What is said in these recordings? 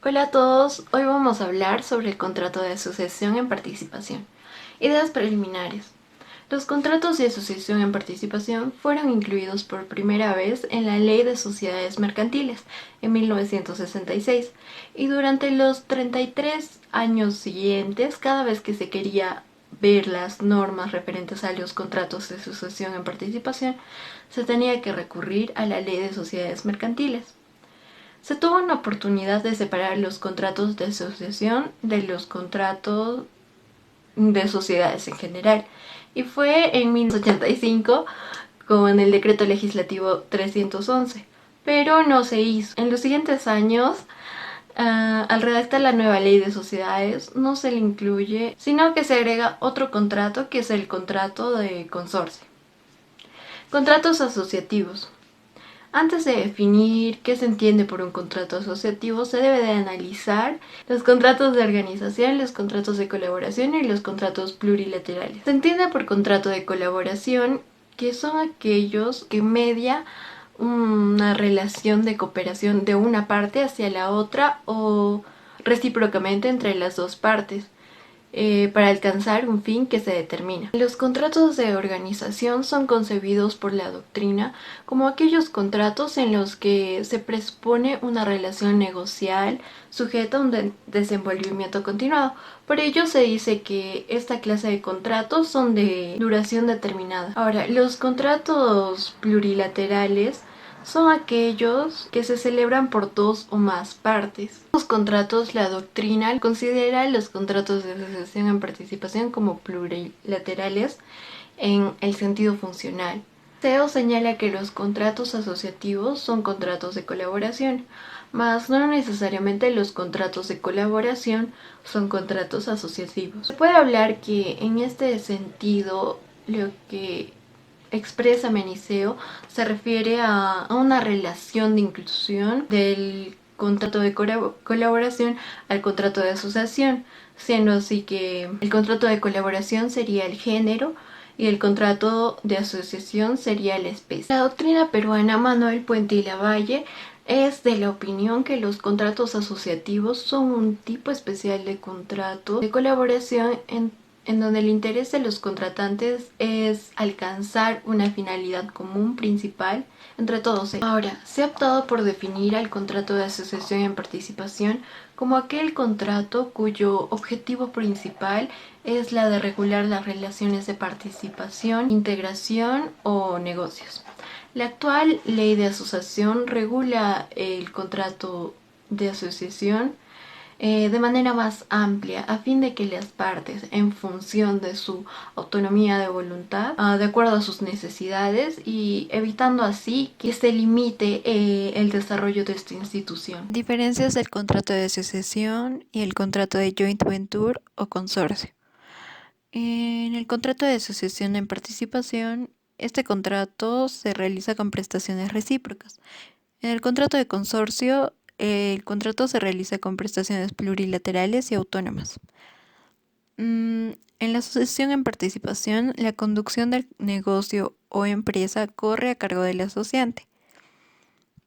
Hola a todos, hoy vamos a hablar sobre el contrato de asociación en participación. Ideas preliminares. Los contratos de asociación en participación fueron incluidos por primera vez en la Ley de Sociedades Mercantiles en 1966 y durante los 33 años siguientes, cada vez que se quería ver las normas referentes a los contratos de asociación en participación, se tenía que recurrir a la Ley de Sociedades Mercantiles. Se tuvo una oportunidad de separar los contratos de asociación de los contratos de sociedades en general, y fue en 1985 con el decreto legislativo 311, pero no se hizo. En los siguientes años, al redactar la nueva ley de sociedades, no se le incluye, sino que se agrega otro contrato que es el contrato de consorcio. Contratos asociativos. Antes de definir qué se entiende por un contrato asociativo, se debe de analizar los contratos de organización, los contratos de colaboración y los contratos plurilaterales. Se entiende por contrato de colaboración que son aquellos que media una relación de cooperación de una parte hacia la otra o recíprocamente entre las dos partes para alcanzar un fin que se determina. Los contratos de organización son concebidos por la doctrina como aquellos contratos en los que se presupone una relación negocial sujeta a un desenvolvimiento continuado. Por ello se dice que esta clase de contratos son de duración determinada. Ahora, los contratos plurilaterales son aquellos que se celebran por dos o más partes. Los contratos, la doctrina considera los contratos de asociación en participación como plurilaterales en el sentido funcional. SEO señala que los contratos asociativos son contratos de colaboración, mas no necesariamente los contratos de colaboración son contratos asociativos. Se puede hablar que en este sentido lo que expresa Meniceo se refiere a una relación de inclusión del contrato de colaboración al contrato de asociación, siendo así que el contrato de colaboración sería el género y el contrato de asociación sería la especie. La doctrina peruana Manuel Puente y Lavalle es de la opinión que los contratos asociativos son un tipo especial de contrato de colaboración en donde el interés de los contratantes es alcanzar una finalidad común principal entre todos ellos. Ahora, se ha optado por definir al contrato de asociación en participación como aquel contrato cuyo objetivo principal es la de regular las relaciones de participación, integración o negocios. La actual ley de asociación regula el contrato de asociación de manera más amplia a fin de que las partes, en función de su autonomía de voluntad, de acuerdo a sus necesidades y evitando así que se limite el desarrollo de esta institución. Diferencias del contrato de asociación y el contrato de joint venture o consorcio. En el contrato de asociación en participación, este contrato se realiza con prestaciones recíprocas. En el contrato de consorcio, el contrato se realiza con prestaciones plurilaterales y autónomas. En la asociación en participación, la conducción del negocio o empresa corre a cargo del asociante.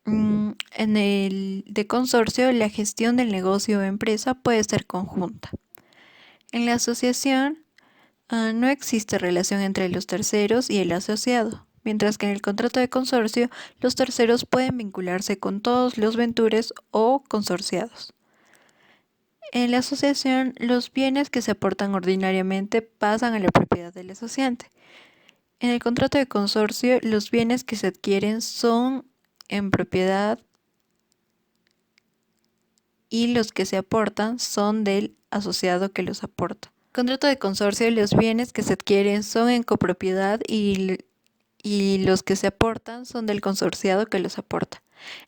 En el de consorcio, la gestión del negocio o empresa puede ser conjunta. En la asociación, no existe relación entre los terceros y el asociado, mientras que en el contrato de consorcio, los terceros pueden vincularse con todos los ventures o consorciados. En la asociación, los bienes que se aportan ordinariamente pasan a la propiedad del asociante. En el contrato de consorcio, los bienes que se adquieren son en propiedad y los que se aportan son del asociado que los aporta. En el contrato de consorcio, los bienes que se adquieren son en copropiedad y los que se aportan son del consorciado que los aporta.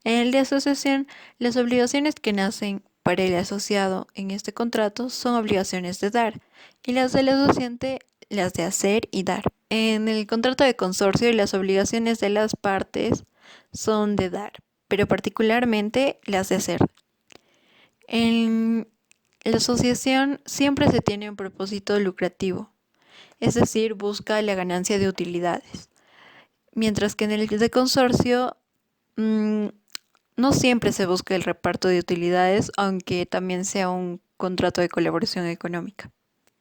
En el de asociación, las obligaciones que nacen para el asociado en este contrato son obligaciones de dar y las del asociante las de hacer y dar. En el contrato de consorcio, las obligaciones de las partes son de dar, pero particularmente las de hacer. En la asociación siempre se tiene un propósito lucrativo, es decir, busca la ganancia de utilidades, mientras que en el de consorcio no siempre se busca el reparto de utilidades, aunque también sea un contrato de colaboración económica.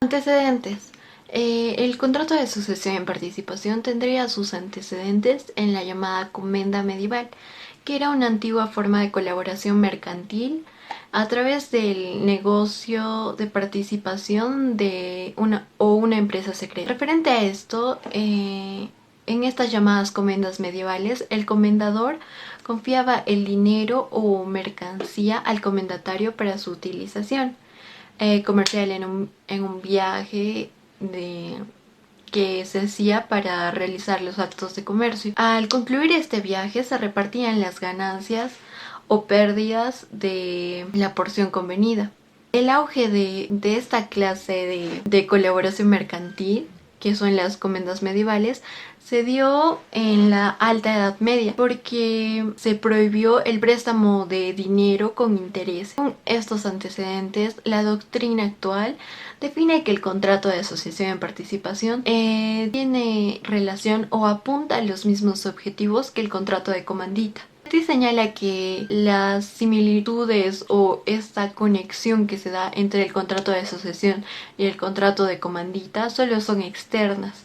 Antecedentes. El contrato de sucesión en participación tendría sus antecedentes en la llamada comenda medieval, que era una antigua forma de colaboración mercantil a través del negocio de participación de una empresa secreta. Referente a esto, en estas llamadas comendas medievales, el comendador confiaba el dinero o mercancía al comendatario para su utilización comercial en un viaje que se hacía para realizar los actos de comercio. Al concluir este viaje se repartían las ganancias o pérdidas de la porción convenida. El auge de esta clase de colaboración mercantil, que son las comendas medievales, se dio en la Alta Edad Media porque se prohibió el préstamo de dinero con interés. Con estos antecedentes, la doctrina actual define que el contrato de asociación en participación tiene relación o apunta a los mismos objetivos que el contrato de comandita. Este señala que las similitudes o esta conexión que se da entre el contrato de asociación y el contrato de comandita solo son externas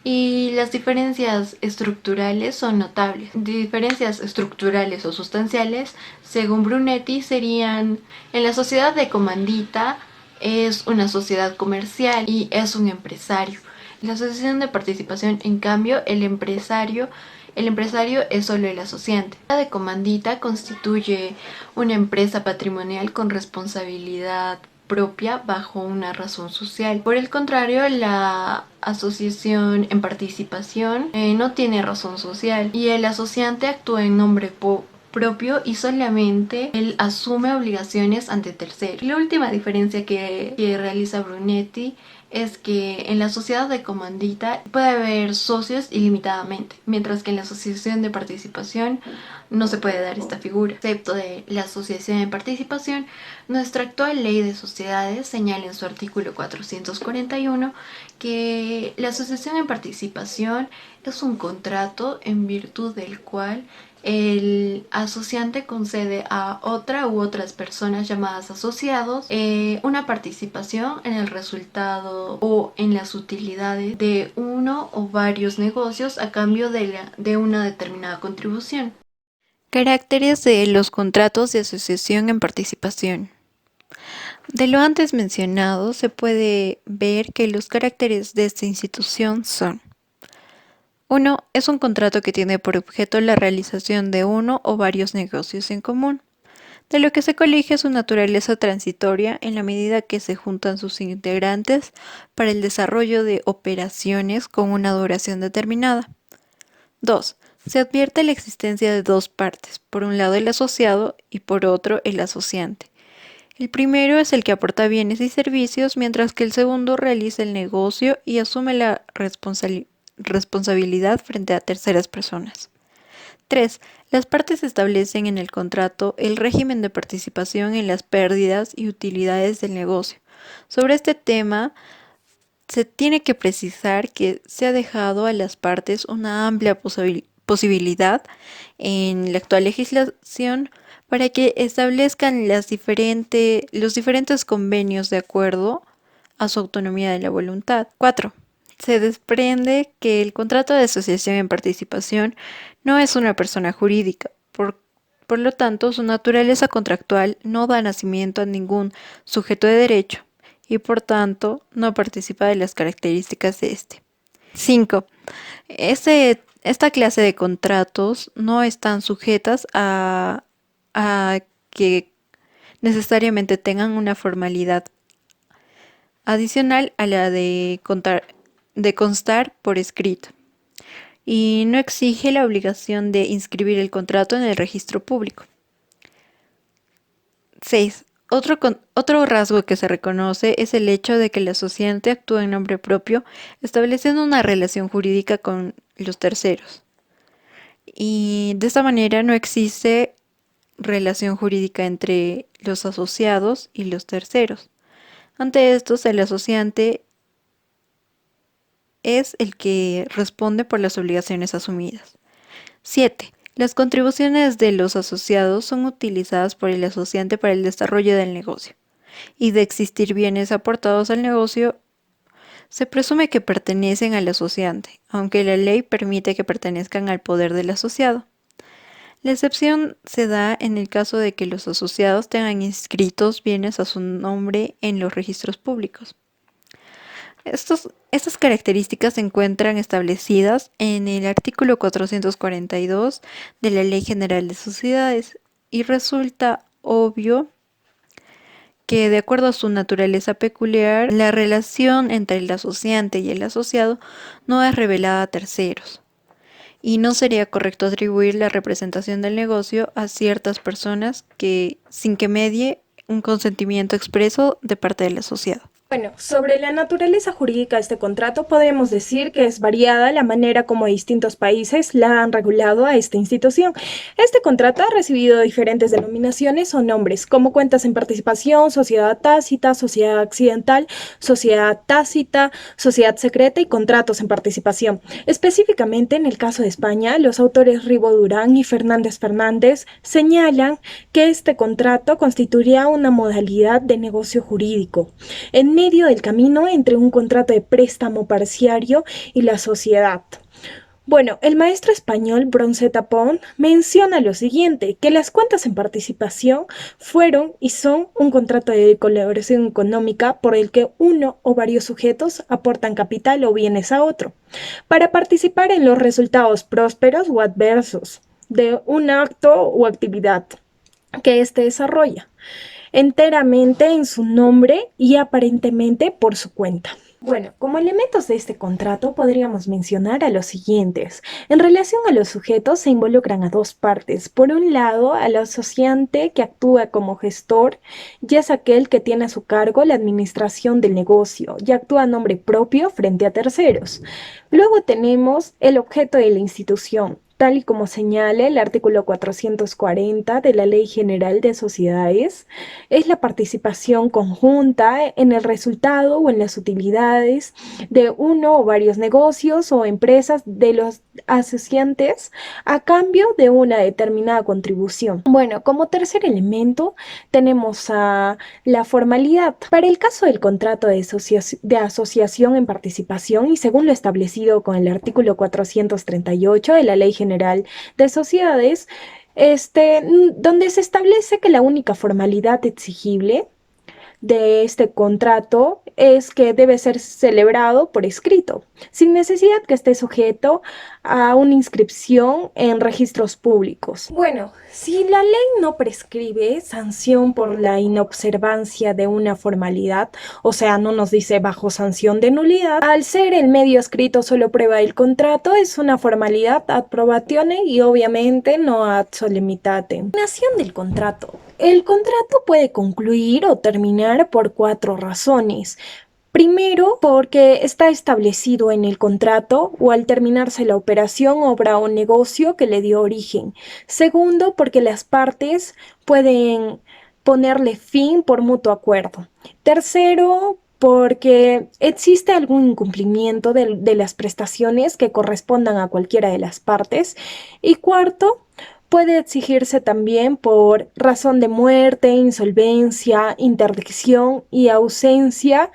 y las diferencias estructurales son notables. Diferencias estructurales o sustanciales, según Brunetti, serían en la sociedad de comandita es una sociedad comercial y es un empresario. En la asociación de participación, en cambio, el empresario es solo el asociante. La de comandita constituye una empresa patrimonial con responsabilidad propia bajo una razón social. Por el contrario, la asociación en participación no tiene razón social y el asociante actúa en nombre propio y solamente él asume obligaciones ante terceros. La última diferencia que realiza Brunetti es que en la sociedad de comandita puede haber socios ilimitadamente, mientras que en la asociación de participación no se puede dar esta figura. Excepto de la asociación de participación, nuestra actual ley de sociedades señala en su artículo 441 que la asociación en participación es un contrato en virtud del cual el asociante concede a otra u otras personas llamadas asociados una participación en el resultado o en las utilidades de uno o varios negocios a cambio de una determinada contribución. Caracteres de los contratos de asociación en participación. De lo antes mencionado, se puede ver que los caracteres de esta institución son: 1. Es un contrato que tiene por objeto la realización de uno o varios negocios en común, de lo que se colige su naturaleza transitoria en la medida que se juntan sus integrantes para el desarrollo de operaciones con una duración determinada. 2. Se advierte la existencia de dos partes, por un lado el asociado y por otro el asociante. El primero es el que aporta bienes y servicios, mientras que el segundo realiza el negocio y asume la responsabilidad frente a terceras personas. 3. Las partes establecen en el contrato el régimen de participación en las pérdidas y utilidades del negocio. Sobre este tema, se tiene que precisar que se ha dejado a las partes una amplia posibilidad en la actual legislación para que establezcan los diferentes convenios de acuerdo a su autonomía de la voluntad. 4. Se desprende que el contrato de asociación en participación no es una persona jurídica, por lo tanto su naturaleza contractual no da nacimiento a ningún sujeto de derecho y por tanto no participa de las características de este. 5. Esta clase de contratos no están sujetas a que necesariamente tengan una formalidad adicional a la de constar por escrito, y no exige la obligación de inscribir el contrato en el registro público. 6. Otro rasgo que se reconoce es el hecho de que el asociante actúa en nombre propio, estableciendo una relación jurídica con los terceros. Y de esta manera no existe relación jurídica entre los asociados y los terceros. Ante estos, el asociante es el que responde por las obligaciones asumidas. 7. Las contribuciones de los asociados son utilizadas por el asociante para el desarrollo del negocio, y de existir bienes aportados al negocio, se presume que pertenecen al asociante, aunque la ley permite que pertenezcan al poder del asociado. La excepción se da en el caso de que los asociados tengan inscritos bienes a su nombre en los registros públicos. Estas características se encuentran establecidas en el artículo 442 de la Ley General de Sociedades y resulta obvio que, de acuerdo a su naturaleza peculiar, la relación entre el asociante y el asociado no es revelada a terceros, y no sería correcto atribuir la representación del negocio a ciertas personas sin que medie un consentimiento expreso de parte del asociado. Bueno, sobre la naturaleza jurídica de este contrato podemos decir que es variada la manera como distintos países la han regulado a esta institución. Este contrato ha recibido diferentes denominaciones o nombres, como cuentas en participación, sociedad tácita, sociedad accidental, sociedad tácita, sociedad secreta y contratos en participación. Específicamente en el caso de España, los autores Ribó Durán y Fernández Fernández señalan que este contrato constituiría una modalidad de negocio jurídico en medio del camino entre un contrato de préstamo parciario y la sociedad. Bueno, el maestro español Bronceta Pont menciona lo siguiente, que las cuentas en participación fueron y son un contrato de colaboración económica por el que uno o varios sujetos aportan capital o bienes a otro, para participar en los resultados prósperos o adversos de un acto o actividad que éste desarrolla enteramente en su nombre y aparentemente por su cuenta. Bueno, como elementos de este contrato podríamos mencionar a los siguientes. En relación a los sujetos se involucran a dos partes. Por un lado, al asociante que actúa como gestor, ya es aquel que tiene a su cargo la administración del negocio y actúa a nombre propio frente a terceros. Luego tenemos el objeto de la institución, tal y como señala el artículo 440 de la Ley General de Sociedades, es la participación conjunta en el resultado o en las utilidades de uno o varios negocios o empresas de los asociantes a cambio de una determinada contribución. Bueno, como tercer elemento tenemos a la formalidad. Para el caso del contrato de asociación en participación y según lo establecido con el artículo 438 de la Ley General de Sociedades, donde se establece que la única formalidad exigible de este contrato es que debe ser celebrado por escrito, sin necesidad que esté sujeto a una inscripción en registros públicos. Bueno, si la ley no prescribe sanción por la inobservancia de una formalidad, o sea, no nos dice bajo sanción de nulidad, al ser el medio escrito solo prueba el contrato, es una formalidad ad probatione y obviamente no ad solemnitate. Nación del contrato. El contrato puede concluir o terminar por 4 razones. Primero, porque está establecido en el contrato o al terminarse la operación, obra o negocio que le dio origen. Segundo, porque las partes pueden ponerle fin por mutuo acuerdo. Tercero, porque existe algún incumplimiento de las prestaciones que correspondan a cualquiera de las partes. Y cuarto, puede exigirse también por razón de muerte, insolvencia, interdicción y ausencia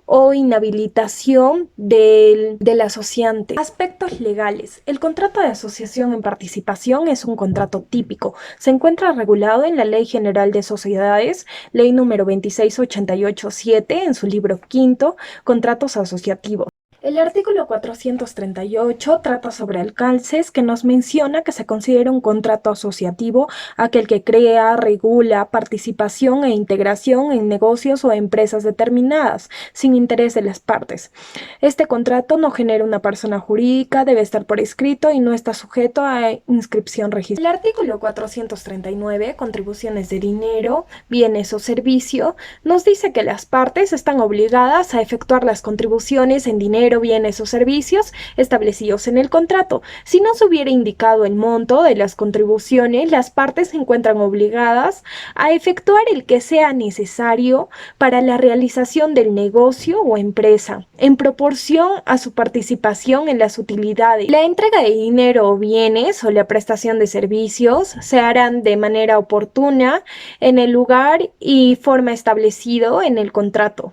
o inhabilitación del asociante. Aspectos legales. El contrato de asociación en participación es un contrato típico. Se encuentra regulado en la Ley General de Sociedades, Ley número 26887, en su libro quinto, Contratos Asociativos. El artículo 438 trata sobre alcances, que nos menciona que se considera un contrato asociativo aquel que crea, regula participación e integración en negocios o empresas determinadas, sin interés de las partes. Este contrato no genera una persona jurídica, debe estar por escrito y no está sujeto a inscripción registrada. El artículo 439, contribuciones de dinero, bienes o servicio, nos dice que las partes están obligadas a efectuar las contribuciones en dinero, o bienes o servicios establecidos en el contrato. Si no se hubiera indicado el monto de las contribuciones, las partes se encuentran obligadas a efectuar el que sea necesario para la realización del negocio o empresa, en proporción a su participación en las utilidades. La entrega de dinero o bienes o la prestación de servicios se harán de manera oportuna en el lugar y forma establecido en el contrato.